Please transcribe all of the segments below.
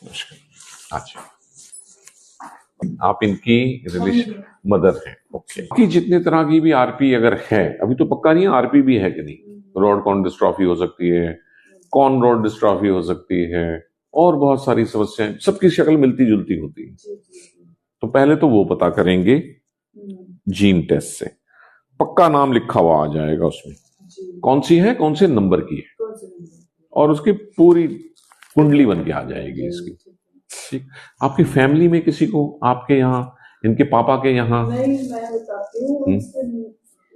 अच्छा, आप इनकी रिलेशन मदर हैं। ओके, कि जितने तरह की भी आरपी अगर है, अभी तो पक्का नहीं है आरपी भी है कि नहीं, रॉड कॉर्न डिस्ट्रॉफी हो सकती है, कॉर्न रॉड डिस्ट्रॉफी हो सकती है, और बहुत सारी समस्याएं, सबकी शक्ल मिलती जुलती होती है। तो पहले तो वो पता करेंगे जीन टेस्ट से, पक्का नाम लिखा हुआ आ जाएगा उसमें, कौन सी है, कौन से नंबर की है, और उसकी पूरी कुंडली बन के आ जाएगी इसकी। ठीक, आपकी फैमिली में किसी को, आपके यहाँ, इनके पापा के यहाँ? नहीं, मैं बताती हूँ,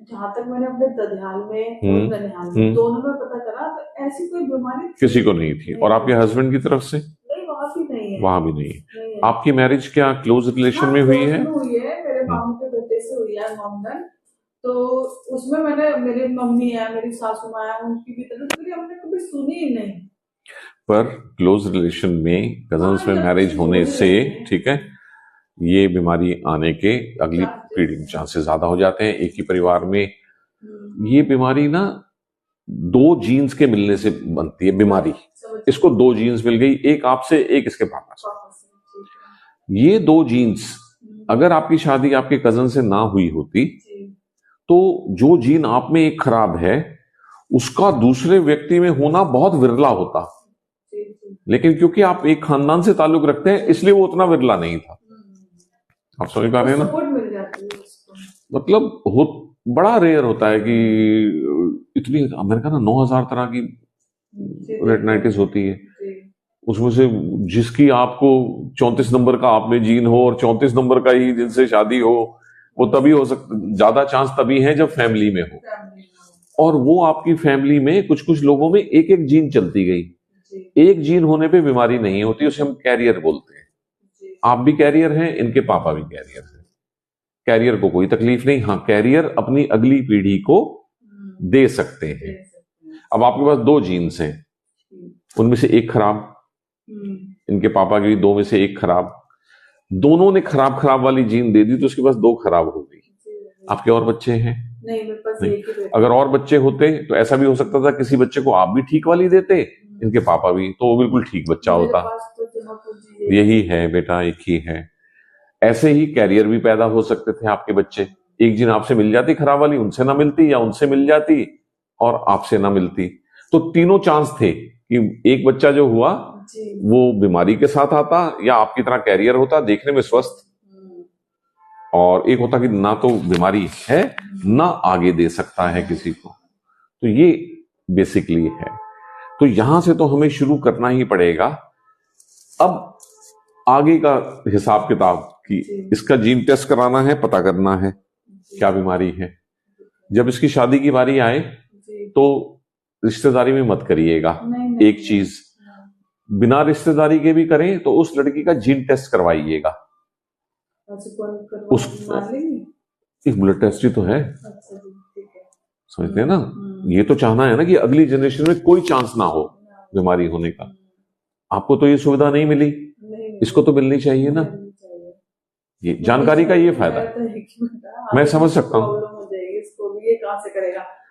जहाँ तक मैंने अपने ददियाल में और ननिहाल में दोनों में पता करा, तो ऐसी कोई बीमारी किसी को नहीं थी। और आपके हस्बैंड की तरफ से? नहीं, वहाँ भी नहीं है। वहां भी नहीं है। आपकी मैरिज क्या क्लोज रिलेशन में हुई है? हुई है, मेरे मामू के बेटे से हुई है, मोमडन। तो उसमें मैंने, मेरी मम्मी है, मेरी सासू माँ है, उनकी भी तरफ से हमने कभी सुनी ही नहीं। पर क्लोज रिलेशन में, कजन्स में मैरिज होने से, ठीक है, ये बीमारी आने के अगली पीढ़ी में चांसेस ज्यादा हो जाते हैं। एक ही परिवार में ये बीमारी ना, दो जीन्स के मिलने से बनती है बीमारी। इसको दो जीन्स मिल गई, एक आपसे, एक इसके पापा से। ये दो जीन्स अगर आपकी शादी आपके कजन से ना हुई होती, तो जो जीन आप में एक खराब है, उसका दूसरे व्यक्ति में होना बहुत विरला होता। लेकिन क्योंकि आप एक खानदान से ताल्लुक रखते हैं, इसलिए वो उतना विरला नहीं था। आप समझ पा रहे हैं ना? मतलब बड़ा रेयर होता है कि इतनी, मैंने कहा ना 9000 तरह की रेटिनाइटिस होती है, उसमें से जिसकी आपको 34 नंबर का आप में जीन हो और 34 नंबर का ही जिनसे शादी हो, वो तभी हो सकता, ज्यादा चांस तभी है जब फैमिली में हो। और वो आपकी फैमिली में कुछ कुछ लोगों में एक एक जीन चलती गई। एक जीन होने पे बीमारी नहीं होती, उसे हम कैरियर बोलते हैं। आप भी कैरियर हैं, इनके पापा भी कैरियर हैं। कैरियर को कोई तकलीफ नहीं, हाँ कैरियर अपनी अगली पीढ़ी को दे सकते हैं। अब आपके पास दो जीन्स हैं, उनमें से एक खराब, इनके पापा की भी दो में से एक खराब, दोनों ने खराब खराब वाली जीन दे दी, तो उसके पास दो खराब हो गई। आपके और बच्चे हैं? नहीं, मेरे पास एक ही। अगर और बच्चे होते तो ऐसा भी हो सकता था, किसी बच्चे को आप भी ठीक वाली देते, इनके पापा भी, तो वो बिल्कुल ठीक बच्चा होता। यही है बेटा, एक ही है। ऐसे ही कैरियर भी पैदा हो सकते थे आपके बच्चे। एक जीन आपसे मिल जाती खराब वाली, उनसे ना मिलती, या उनसे मिल जाती और आपसे ना मिलती, तो तीनों चांस थे कि एक बच्चा जो हुआ वो बीमारी के साथ आता, या आपकी तरह कैरियर होता, देखने में स्वस्थ, और एक होता कि ना तो बीमारी है, ना आगे दे सकता है किसी को। तो ये बेसिकली है। तो यहां से तो हमें शुरू करना ही पड़ेगा। अब आगे का हिसाब किताब की, इसका जीन टेस्ट कराना है, पता करना है क्या बीमारी है। जब इसकी शादी की बारी आए तो रिश्तेदारी में मत करिएगा। एक चीज, बिना रिश्तेदारी के भी करें तो उस लड़की का जीन टेस्ट करवाइएगा। उस एक ब्लड टेस्ट ही तो है, समझते हैं ना? ये तो चाहना है ना कि अगली जनरेशन में कोई चांस ना हो बीमारी होने का। आपको तो ये सुविधा नहीं मिली, इसको तो मिलनी चाहिए ना। ये जानकारी का ये फायदा है। मैं समझ सकता हूँ,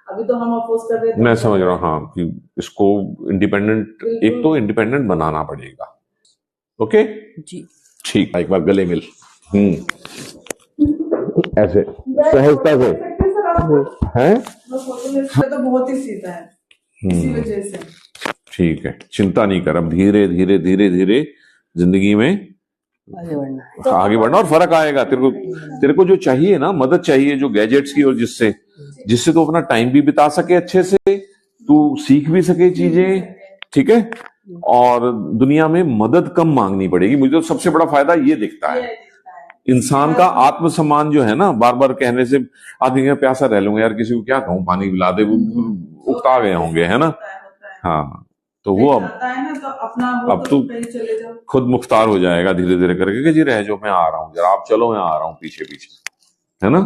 अभी तो हम अपोज कर रहे थे। मैं समझ रहा हूँ, हाँ, कि इसको इंडिपेंडेंट, एक तो इंडिपेंडेंट बनाना पड़ेगा। ओके जी, ठीक, एक बार गले मिल, ऐसे सहजता से है, तो बहुत ही सीधा है, इसी वजह से। ठीक है, चिंता नहीं कर, अब धीरे धीरे धीरे धीरे जिंदगी में आगे बढ़ना और फर्क आएगा। तेरे को जो चाहिए ना, मदद चाहिए जो गैजेट्स की, और जिससे तू अपना टाइम भी बिता सके अच्छे से, तू सीख भी सके चीजें, ठीक है, और दुनिया में मदद कम मांगनी पड़ेगी। मुझे तो सबसे बड़ा फायदा ये दिखता है। इंसान का आत्मसम्मान जो है ना, बार बार कहने से आदमी प्यासा रह लूंगा यार, किसी को क्या कहूं, पानी पिला दे, वो उकता गए होंगे, है ना? हाँ, तो वो अब तू खुद मुख्तार हो जाएगा धीरे धीरे करके कि जी रह जाओ, मैं आ रहा हूँ जरा, आप चलो, मैं आ रहा हूँ पीछे पीछे, है ना?